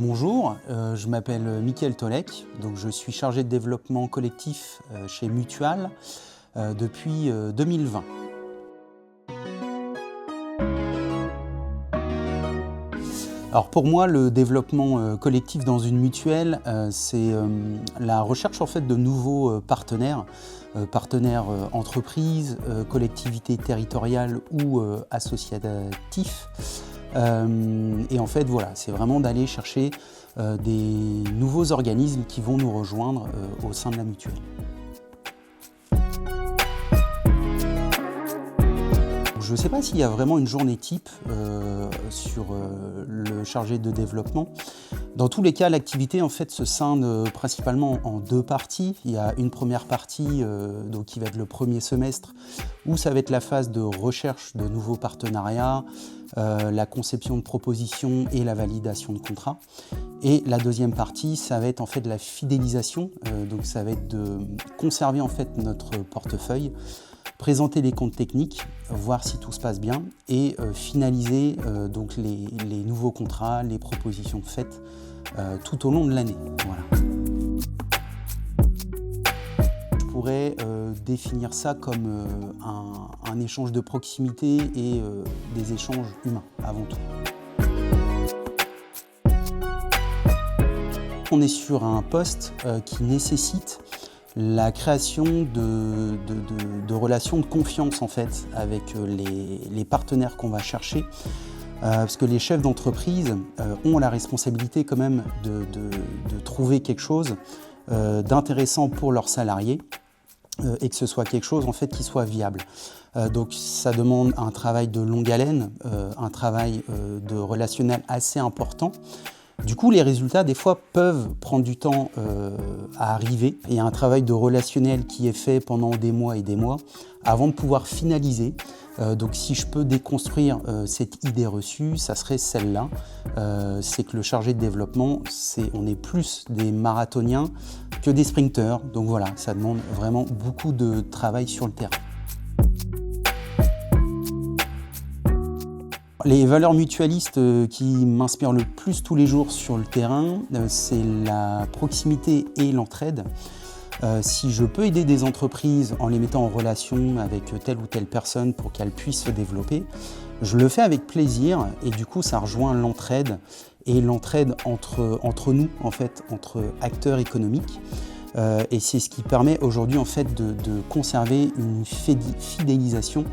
Bonjour, je m'appelle Mickaël Tolek, donc je suis chargé de développement collectif chez Mutual depuis 2020. Alors pour moi, le développement collectif dans une mutuelle, c'est la recherche en fait de nouveaux partenaires, entreprises, collectivités territoriales ou associatifs. Et en fait, voilà, c'est vraiment d'aller chercher des nouveaux organismes qui vont nous rejoindre au sein de la mutuelle. Je ne sais pas s'il y a vraiment une journée type sur le chargé de développement. Dans tous les cas, l'activité en fait se scinde principalement en deux parties. Il y a une première partie donc, qui va être le premier semestre, où ça va être la phase de recherche de nouveaux partenariats, la conception de propositions et la validation de contrats. Et la deuxième partie, ça va être en fait de la fidélisation, donc ça va être de conserver en fait notre portefeuille, présenter les comptes techniques, voir si tout se passe bien et finaliser donc les nouveaux contrats, les propositions faites tout au long de l'année. Voilà. Je pourrais définir ça comme un échange de proximité et des échanges humains avant tout. On est sur un poste qui nécessite la création de relations de confiance en fait avec les partenaires qu'on va chercher, parce que les chefs d'entreprise ont la responsabilité quand même de trouver quelque chose d'intéressant pour leurs salariés et que ce soit quelque chose en fait qui soit viable. Donc ça demande un travail de longue haleine, un travail de relationnel assez important. Du coup, les résultats, des fois, peuvent prendre du temps à arriver. Il y a un travail de relationnel qui est fait pendant des mois et des mois avant de pouvoir finaliser. Donc, si je peux déconstruire cette idée reçue, ça serait celle-là. C'est que le chargé de développement, on est plus des marathoniens que des sprinteurs. Donc voilà, ça demande vraiment beaucoup de travail sur le terrain. Les valeurs mutualistes qui m'inspirent le plus tous les jours sur le terrain, c'est la proximité et l'entraide. Si je peux aider des entreprises en les mettant en relation avec telle ou telle personne pour qu'elles puissent se développer, je le fais avec plaisir et du coup ça rejoint l'entraide et l'entraide entre nous, en fait, entre acteurs économiques. Et c'est ce qui permet aujourd'hui en fait de conserver une fidélisation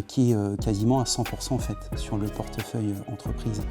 qui est quasiment à 100% en fait sur le portefeuille entreprise.